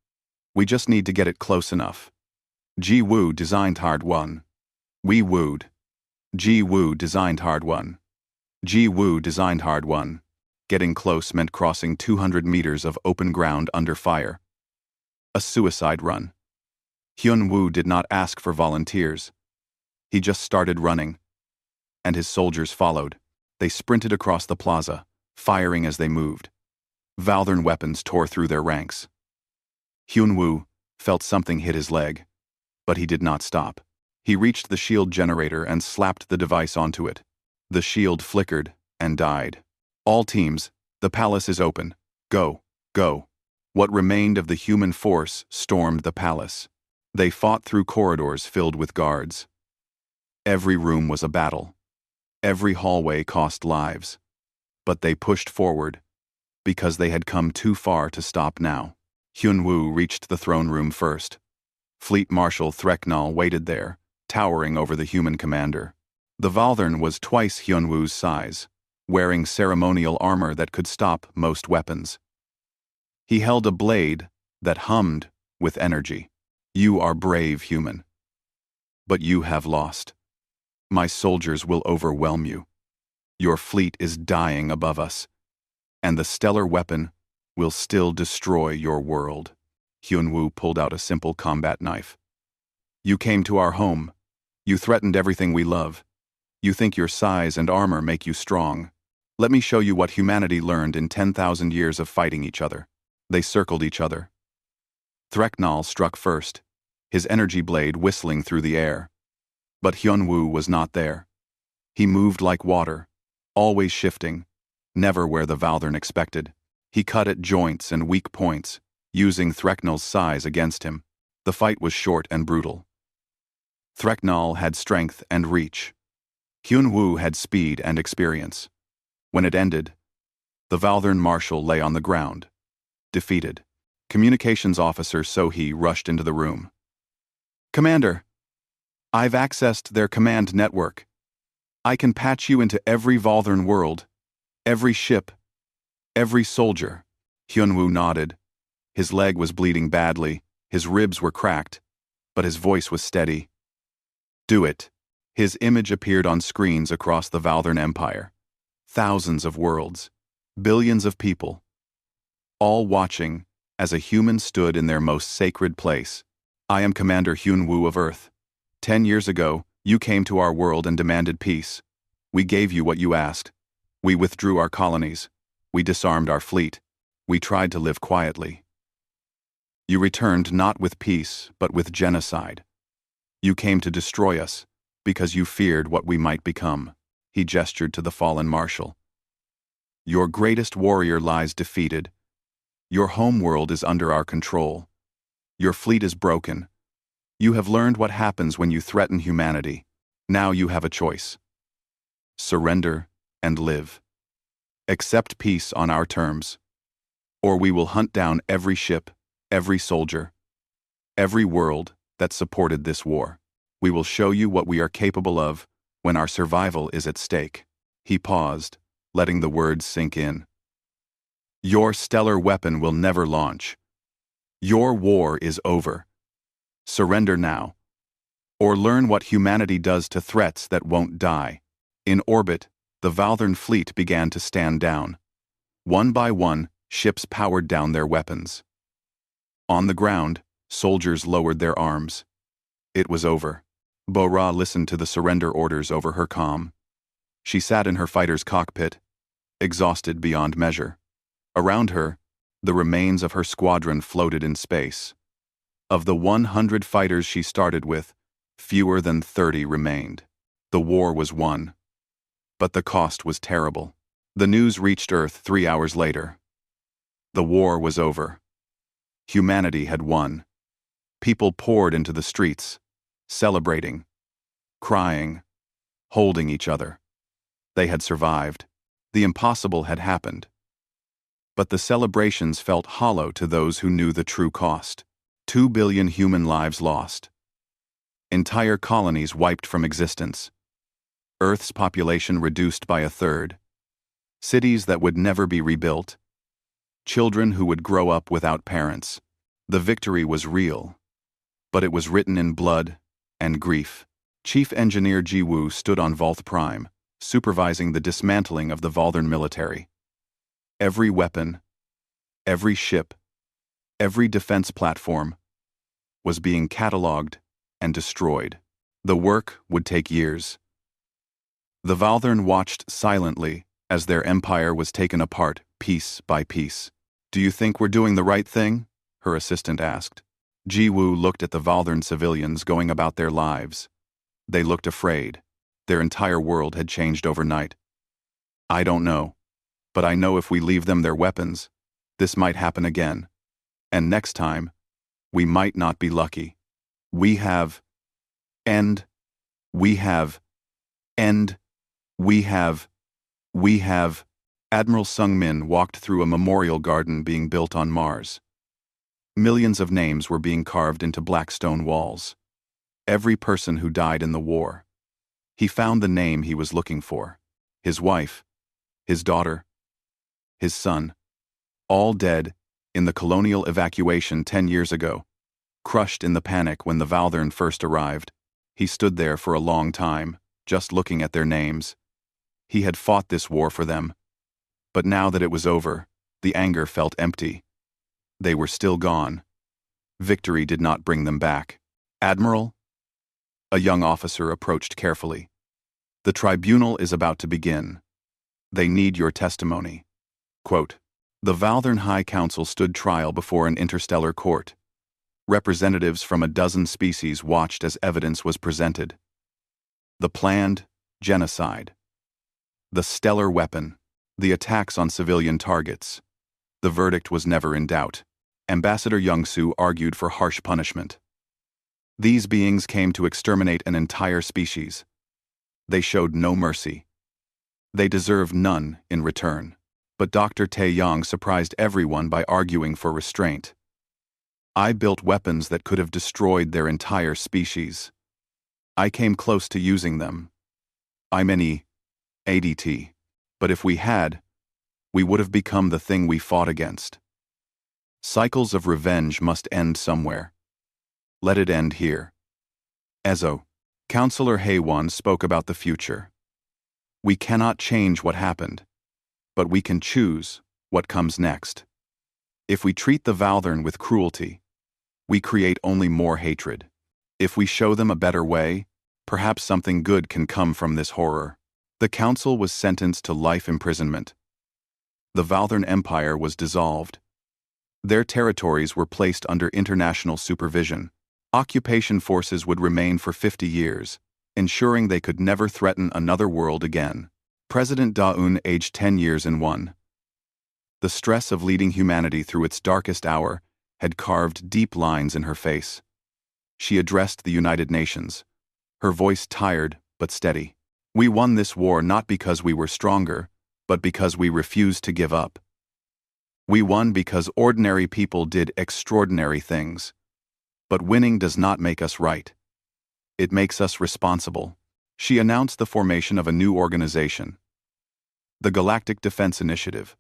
We just need to get it close enough. Ji-woo designed hard one. We wooed. Ji-woo designed hard one. Ji-woo designed hard one. Getting close meant crossing 200 meters of open ground under fire. A suicide run. Hyun-woo did not ask for volunteers. He just started running. And his soldiers followed. They sprinted across the plaza, firing as they moved. Valthern weapons tore through their ranks. Hyun-woo felt something hit his leg, but he did not stop. He reached the shield generator and slapped the device onto it. The shield flickered and died. All teams, the palace is open. Go, go. What remained of the human force stormed the palace. They fought through corridors filled with guards. Every room was a battle. Every hallway cost lives. But they pushed forward, because they had come too far to stop now. Hyun-woo reached the throne room first. Fleet Marshal Threknall waited there, towering over the human commander. The Valthern was twice Hyun-woo's size, wearing ceremonial armor that could stop most weapons. He held a blade that hummed with energy. You are brave, human. But you have lost. My soldiers will overwhelm you. Your fleet is dying above us, and the stellar weapon will still destroy your world. Hyun-woo pulled out a simple combat knife. You came to our home. You threatened everything we love. You think your size and armor make you strong. Let me show you what humanity learned in 10,000 years of fighting each other. They circled each other. Threknall struck first, his energy blade whistling through the air. But Hyun-woo was not there. He moved like water, always shifting, never where the Valthern expected. He cut at joints and weak points, using Threknall's size against him. The fight was short and brutal. Threknall had strength and reach. Hyun-woo had speed and experience. When it ended, the Valthern marshal lay on the ground, defeated. Communications officer So-hee rushed into the room. Commander, I've accessed their command network. I can patch you into every Valthern world, every ship, every soldier. Hyun-woo nodded. His leg was bleeding badly, his ribs were cracked, but his voice was steady. Do it. His image appeared on screens across the Valthern Empire. Thousands of worlds, billions of people, all watching as a human stood in their most sacred place. I am Commander Hyun-woo of Earth. 10 years ago, you came to our world and demanded peace. We gave you what you asked. We withdrew our colonies. We disarmed our fleet. We tried to live quietly. You returned not with peace, but with genocide. You came to destroy us, because you feared what we might become. He gestured to the fallen marshal. Your greatest warrior lies defeated. Your homeworld is under our control. Your fleet is broken. You have learned what happens when you threaten humanity. Now you have a choice. Surrender and live. Accept peace on our terms, or we will hunt down every ship, every soldier, every world that supported this war. We will show you what we are capable of when our survival is at stake. He paused, letting the words sink in. Your stellar weapon will never launch. Your war is over. Surrender now, or learn what humanity does to threats that won't die. In orbit, the Valthern fleet began to stand down. One by one, ships powered down their weapons. On the ground, soldiers lowered their arms. It was over. Bo-Ra listened to the surrender orders over her comm. She sat in her fighter's cockpit, exhausted beyond measure. Around her, the remains of her squadron floated in space. Of the 100 fighters she started with, fewer than 30 remained. The war was won. But the cost was terrible. The news reached Earth 3 hours later. The war was over. Humanity had won. People poured into the streets, celebrating, crying, holding each other. They had survived. The impossible had happened. But the celebrations felt hollow to those who knew the true cost. 2 billion human lives lost. Entire colonies wiped from existence. Earth's population reduced by a third. Cities that would never be rebuilt. Children who would grow up without parents. The victory was real, but it was written in blood and grief. Chief Engineer Ji Woo stood on Volth Prime, supervising the dismantling of the Valdern military. Every weapon, every ship, every defense platform was being catalogued and destroyed. The work would take years. The Valdern watched silently as their empire was taken apart piece by piece. "Do you think we're doing the right thing?" her assistant asked. Ji Woo looked at the Valdern civilians going about their lives. They looked afraid. Their entire world had changed overnight. "I don't know. But I know if we leave them their weapons, this might happen again. And next time, we might not be lucky. We have... end. We have... end. We have... Admiral Sung Min walked through a memorial garden being built on Mars. Millions of names were being carved into black stone walls. Every person who died in the war. He found the name he was looking for. His wife, his daughter, his son, all dead in the colonial evacuation 10 years ago. Crushed in the panic when the Valdern first arrived, he stood there for a long time, just looking at their names. He had fought this war for them. But now that it was over, the anger felt empty. They were still gone. Victory did not bring them back. "Admiral?" A young officer approached carefully. "The tribunal is about to begin. They need your testimony." Quote, the Valdern High Council stood trial before an interstellar court. Representatives from a dozen species watched as evidence was presented. The planned genocide. The stellar weapon. The attacks on civilian targets. The verdict was never in doubt. Ambassador Young-soo argued for harsh punishment. These beings came to exterminate an entire species. They showed no mercy. They deserved none in return. But Dr. Tae-yong surprised everyone by arguing for restraint. "I built weapons that could have destroyed their entire species. I came close to using them. I'm any ADT. But if we had, we would have become the thing we fought against. Cycles of revenge must end somewhere. Let it end here." Ezo, Counselor Haewon spoke about the future. "We cannot change what happened, but we can choose what comes next. If we treat the Valdern with cruelty, we create only more hatred. If we show them a better way, perhaps something good can come from this horror." The council was sentenced to life imprisonment. The Valdern Empire was dissolved. Their territories were placed under international supervision. Occupation forces would remain for 50 years, ensuring they could never threaten another world again. President Da-un aged 10 years and one. The stress of leading humanity through its darkest hour had carved deep lines in her face. She addressed the United Nations, her voice tired but steady. "We won this war not because we were stronger, but because we refused to give up. We won because ordinary people did extraordinary things. But winning does not make us right. It makes us responsible." She announced the formation of a new organization, the Galactic Defense Initiative.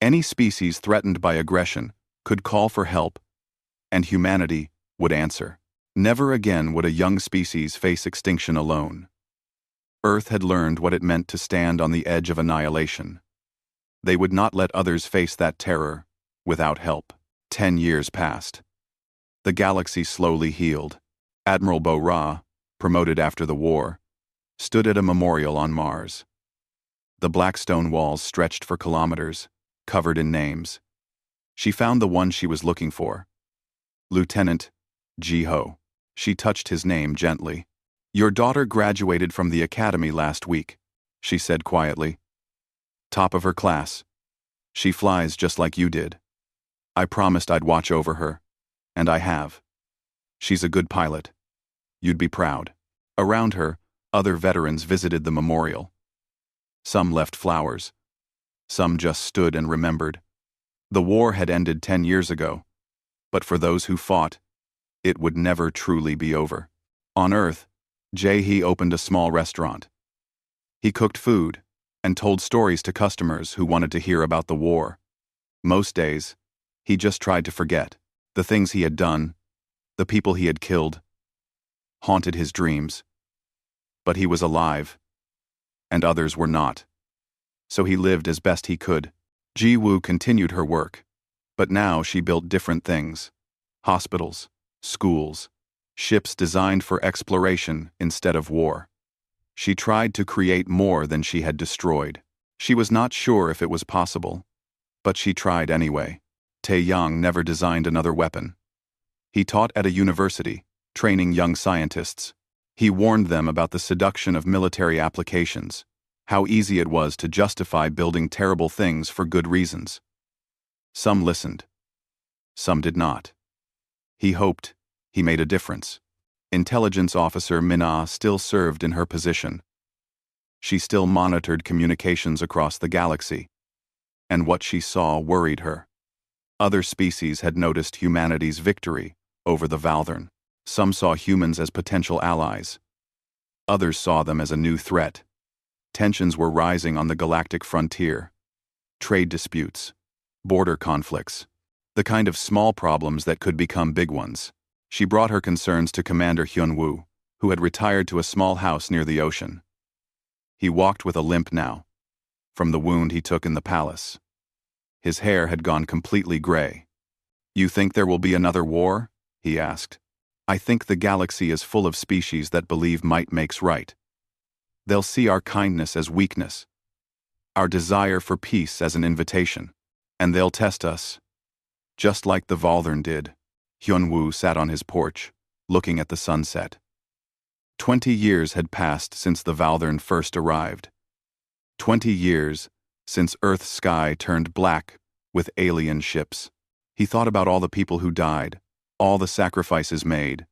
Any species threatened by aggression could call for help, and humanity would answer. Never again would a young species face extinction alone. Earth had learned what it meant to stand on the edge of annihilation. They would not let others face that terror without help. 10 years passed. The galaxy slowly healed. Admiral Bo-Ra, promoted after the war, stood at a memorial on Mars. The black stone walls stretched for kilometers, covered in names. She found the one she was looking for. Lieutenant Ji-ho. She touched his name gently. "Your daughter graduated from the academy last week," she said quietly. "Top of her class. She flies just like you did. I promised I'd watch over her, and I have. She's a good pilot. You'd be proud." Around her, other veterans visited the memorial. Some left flowers, Some just stood and remembered. The war had ended 10 years ago, but for those who fought, it would never truly be over. On Earth, Jae-hee opened a small restaurant. He cooked food and told stories to customers who wanted to hear about the war. Most days, he just tried to forget. The things he had done, the people he had killed, haunted his dreams. But he was alive, and others were not. So he lived as best he could. Ji-woo continued her work, but now she built different things. Hospitals, schools, ships designed for exploration instead of war. She tried to create more than she had destroyed. She was not sure if it was possible, but she tried anyway. Tae-young never designed another weapon. He taught at a university, training young scientists. He warned them about the seduction of military applications, how easy it was to justify building terrible things for good reasons. Some listened. Some did not. He hoped he made a difference. Intelligence officer Min-ah still served in her position. She still monitored communications across the galaxy, and what she saw worried her. Other species had noticed humanity's victory over the Valthern. Some saw humans as potential allies. Others saw them as a new threat. Tensions were rising on the galactic frontier. Trade disputes, border conflicts, the kind of small problems that could become big ones. She brought her concerns to Commander Hyun-woo, who had retired to a small house near the ocean. He walked with a limp now, from the wound he took in the palace. His hair had gone completely gray. "You think there will be another war?" he asked. "I think the galaxy is full of species that believe might makes right. They'll see our kindness as weakness, our desire for peace as an invitation, and they'll test us, just like the Valthern did." Hyun-woo sat on his porch, looking at the sunset. 20 years had passed since the Valthern first arrived. 20 years since Earth's sky turned black with alien ships. He thought about all the people who died, all the sacrifices made,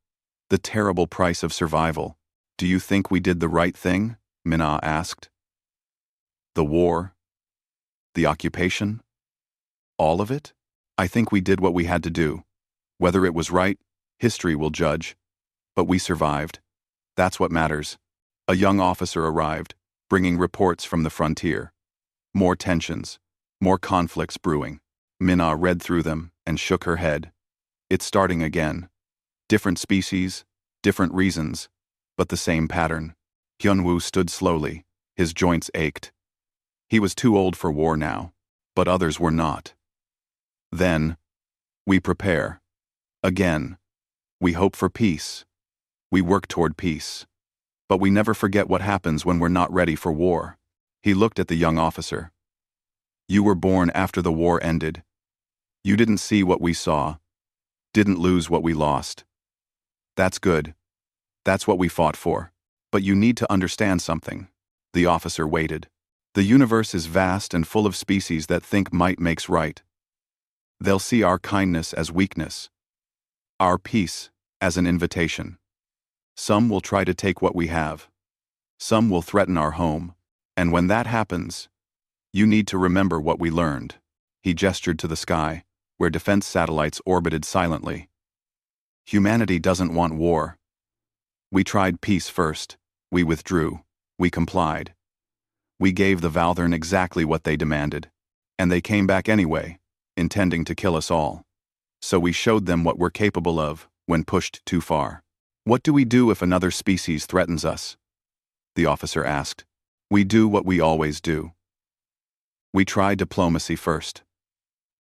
the terrible price of survival. "Do you think we did the right thing?" Min-ah asked. "The war? The occupation? All of it? I think we did what we had to do. Whether it was right, history will judge. But we survived. That's what matters." A young officer arrived, bringing reports from the frontier. More tensions, more conflicts brewing. Min-ah read through them and shook her head. It's starting again. Different species, different reasons, but the same pattern. Hyun-woo stood slowly, his joints ached. He was too old for war now, but others were not. Then, we prepare. Again, we hope for peace. We work toward peace. But we never forget what happens when we're not ready for war. He looked at the young officer. "You were born after the war ended. You didn't see what we saw, didn't lose what we lost. That's good. That's what we fought for. But you need to understand something." The officer waited. "The universe is vast and full of species that think might makes right. They'll see our kindness as weakness, our peace as an invitation. Some will try to take what we have. Some will threaten our home. And when that happens, you need to remember what we learned." He gestured to the sky, where defense satellites orbited silently. "Humanity doesn't want war. We tried peace first. We withdrew. We complied. We gave the Valthern exactly what they demanded. And they came back anyway, intending to kill us all. So we showed them what we're capable of when pushed too far." "What do we do if another species threatens us?" the officer asked. "We do what we always do. We try diplomacy first.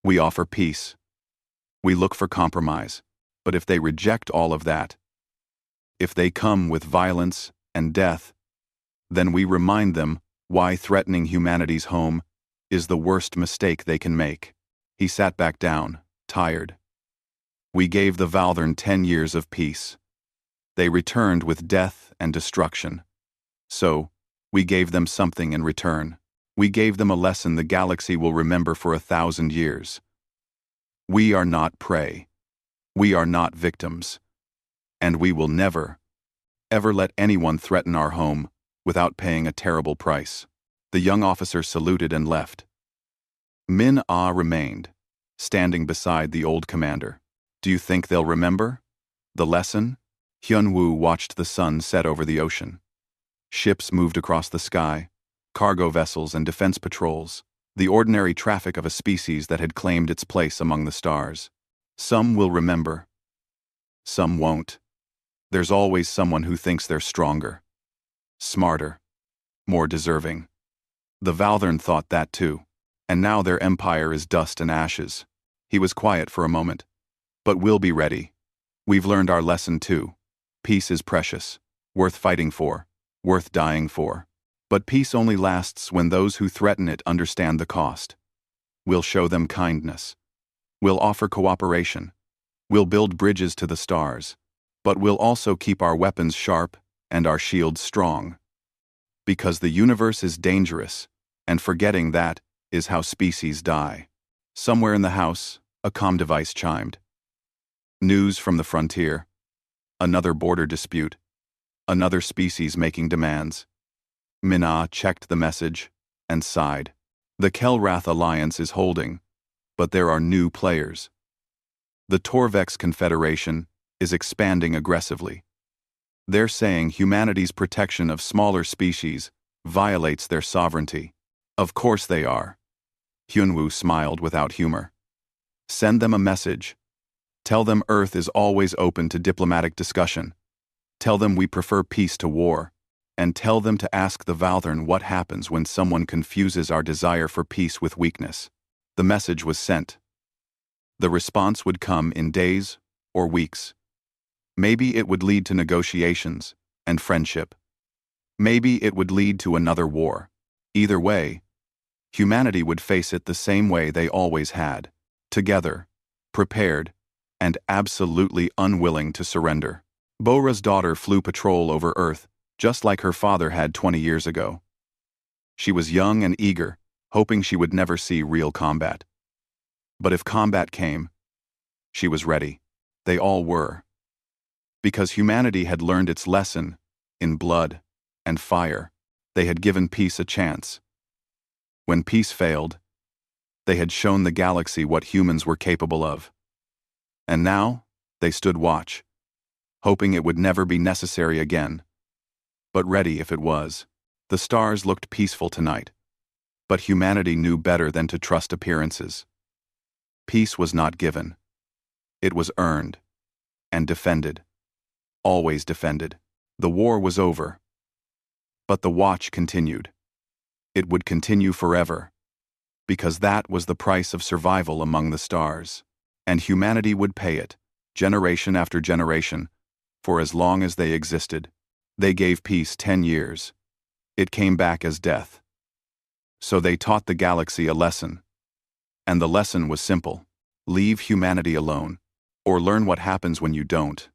We offer peace. We look for compromise. But if they reject all of that, if they come with violence and death, then we remind them why threatening humanity's home is the worst mistake they can make." He sat back down, tired. "We gave the Valthern 10 years of peace. They returned with death and destruction. So, we gave them something in return. We gave them a lesson the galaxy will remember for 1,000 years. We are not prey. We are not victims. And we will never, ever let anyone threaten our home without paying a terrible price." The young officer saluted and left. Min-Ah remained, standing beside the old commander. Do you think they'll remember? The lesson? Hyun-woo watched the sun set over the ocean. Ships moved across the sky, cargo vessels and defense patrols, the ordinary traffic of a species that had claimed its place among the stars. Some will remember. Some won't. There's always someone who thinks they're stronger, smarter, more deserving. The Valthern thought that too, and now their empire is dust and ashes. He was quiet for a moment. But we'll be ready. We've learned our lesson too. Peace is precious, worth fighting for, worth dying for. But peace only lasts when those who threaten it understand the cost. We'll show them kindness. We'll offer cooperation. We'll build bridges to the stars. But we'll also keep our weapons sharp and our shields strong. Because the universe is dangerous, and forgetting that is how species die. Somewhere in the house, a comm device chimed. News from the frontier. Another border dispute. Another species making demands. Min-Ah checked the message and sighed. The Kelrath Alliance is holding, but there are new players. The Torvex Confederation is expanding aggressively. They're saying humanity's protection of smaller species violates their sovereignty. Of course they are. Hyun-woo smiled without humor. Send them a message. Tell them Earth is always open to diplomatic discussion. Tell them we prefer peace to war. And tell them to ask the Valthern what happens when someone confuses our desire for peace with weakness. The message was sent. The response would come in days or weeks. Maybe it would lead to negotiations and friendship. Maybe it would lead to another war. Either way, humanity would face it the same way they always had. Together, prepared, and absolutely unwilling to surrender. Bora's daughter flew patrol over Earth, just like her father had 20 years ago. She was young and eager, hoping she would never see real combat. But if combat came, she was ready. They all were. Because humanity had learned its lesson in blood and fire, they had given peace a chance. When peace failed, they had shown the galaxy what humans were capable of. And now, they stood watch, hoping it would never be necessary again. But ready if it was. The stars looked peaceful tonight. But humanity knew better than to trust appearances. Peace was not given. It was earned. And defended. Always defended. The war was over. But the watch continued. It would continue forever. Because that was the price of survival among the stars. And humanity would pay it, generation after generation, for as long as they existed. They gave peace 10 years. It came back as death. So they taught the galaxy a lesson. And the lesson was simple. Leave humanity alone, or learn what happens when you don't.